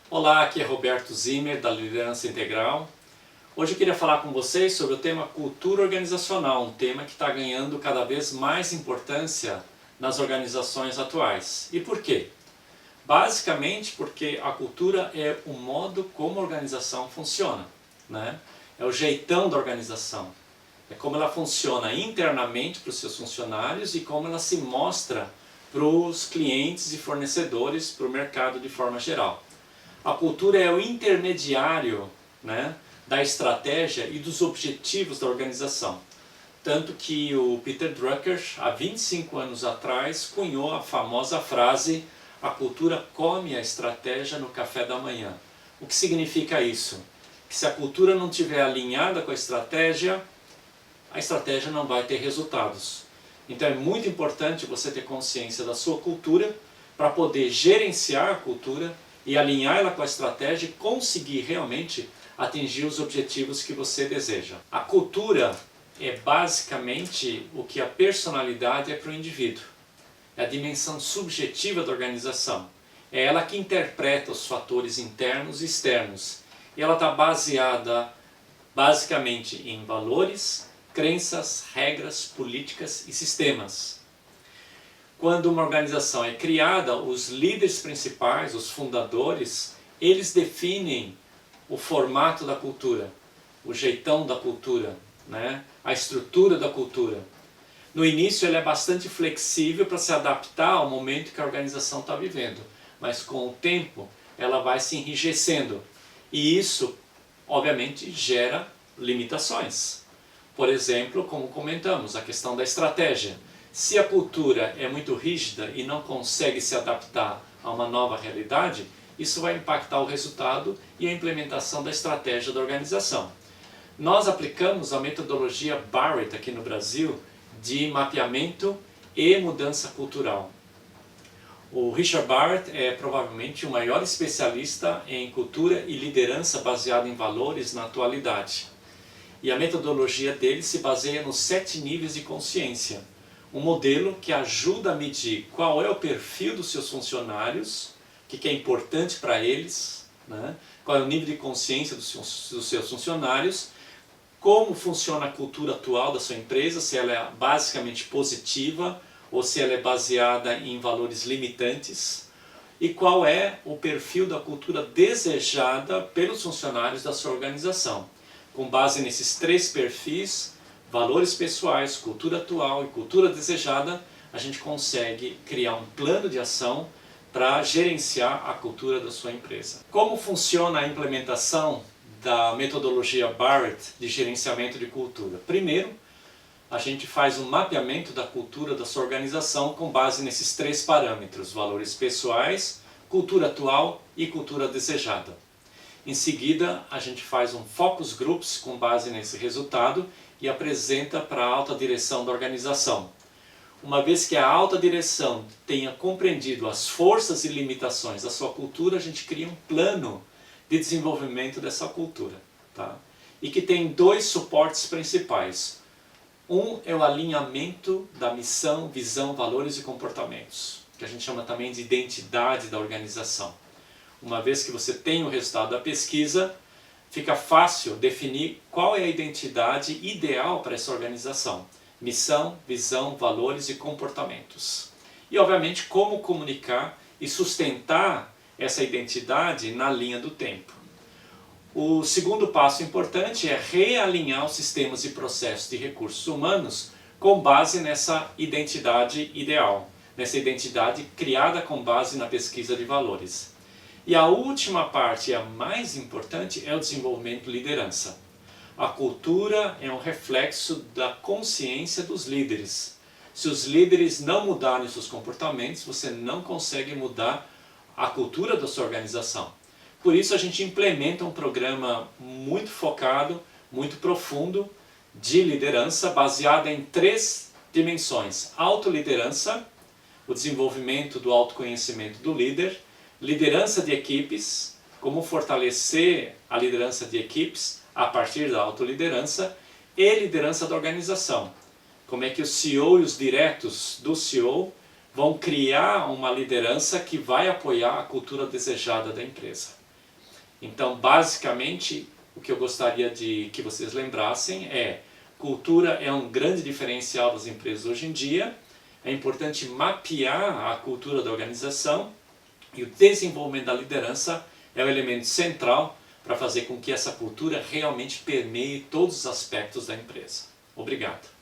Olá, aqui é Roberto Zimmer da Liderança Integral. Hoje eu queria falar com vocês sobre o tema cultura organizacional, um tema que está ganhando cada vez mais importância nas organizações atuais. E por quê? Basicamente porque a cultura é o modo como a organização funciona, né? É o jeitão da organização, é como ela funciona internamente para os seus funcionários e como ela se mostra para os clientes e fornecedores, para o mercado de forma geral. A cultura é o intermediário, né, da estratégia e dos objetivos da organização. Tanto que o Peter Drucker, há 25 anos atrás, cunhou a famosa frase: a cultura come a estratégia no café da manhã. O que significa isso? Que se a cultura não estiver alinhada com a estratégia não vai ter resultados. Então é muito importante você ter consciência da sua cultura para poder gerenciar a cultura e alinhar ela com a estratégia e conseguir realmente atingir os objetivos que você deseja. A cultura é basicamente o que a personalidade é para o indivíduo. É a dimensão subjetiva da organização. É ela que interpreta os fatores internos e externos. E ela está baseada basicamente em valores, crenças, regras, políticas e sistemas. Quando uma organização é criada, os líderes principais, os fundadores, eles definem o formato da cultura, o jeitão da cultura, né? A estrutura da cultura. No início ela é bastante flexível para se adaptar ao momento que a organização está vivendo, mas com o tempo ela vai se enrijecendo e isso, obviamente, gera limitações. Por exemplo, como comentamos, a questão da estratégia. Se a cultura é muito rígida e não consegue se adaptar a uma nova realidade, isso vai impactar o resultado e a implementação da estratégia da organização. Nós aplicamos a metodologia Barrett aqui no Brasil de mapeamento e mudança cultural. O Richard Barrett é provavelmente o maior especialista em cultura e liderança baseado em valores na atualidade. E a metodologia dele se baseia nos 7 níveis de consciência. Um modelo que ajuda a medir qual é o perfil dos seus funcionários, o que é importante para eles, né? Qual é o nível de consciência dos seus funcionários, como funciona a cultura atual da sua empresa, se ela é basicamente positiva ou se ela é baseada em valores limitantes, e qual é o perfil da cultura desejada pelos funcionários da sua organização. Com base nesses 3 perfis, valores pessoais, cultura atual e cultura desejada, a gente consegue criar um plano de ação para gerenciar a cultura da sua empresa. Como funciona a implementação da metodologia Barrett de gerenciamento de cultura? Primeiro, a gente faz um mapeamento da cultura da sua organização com base nesses 3 parâmetros: valores pessoais, cultura atual e cultura desejada. Em seguida, a gente faz um focus groups com base nesse resultado e apresenta para a alta direção da organização. Uma vez que a alta direção tenha compreendido as forças e limitações da sua cultura, a gente cria um plano de desenvolvimento dessa cultura, tá? E que tem 2 suportes principais. Um é o alinhamento da missão, visão, valores e comportamentos, que a gente chama também de identidade da organização. Uma vez que você tem o resultado da pesquisa, fica fácil definir qual é a identidade ideal para essa organização. Missão, visão, valores e comportamentos. E, obviamente, como comunicar e sustentar essa identidade na linha do tempo. O segundo passo importante é realinhar os sistemas e processos de recursos humanos com base nessa identidade ideal, nessa identidade criada com base na pesquisa de valores. E a última parte, a mais importante, é o desenvolvimento de liderança. A cultura é um reflexo da consciência dos líderes. Se os líderes não mudarem seus comportamentos, você não consegue mudar a cultura da sua organização. Por isso a gente implementa um programa muito focado, muito profundo de liderança, baseado em 3 dimensões: autoliderança, o desenvolvimento do autoconhecimento do líder; liderança de equipes, como fortalecer a liderança de equipes a partir da autoliderança; e liderança da organização, como é que o CEO e os diretos do CEO vão criar uma liderança que vai apoiar a cultura desejada da empresa. Então, basicamente, o que eu gostaria de que vocês lembrassem é: cultura é um grande diferencial das empresas hoje em dia. É importante mapear a cultura da organização e o desenvolvimento da liderança é o elemento central para fazer com que essa cultura realmente permeie todos os aspectos da empresa. Obrigado.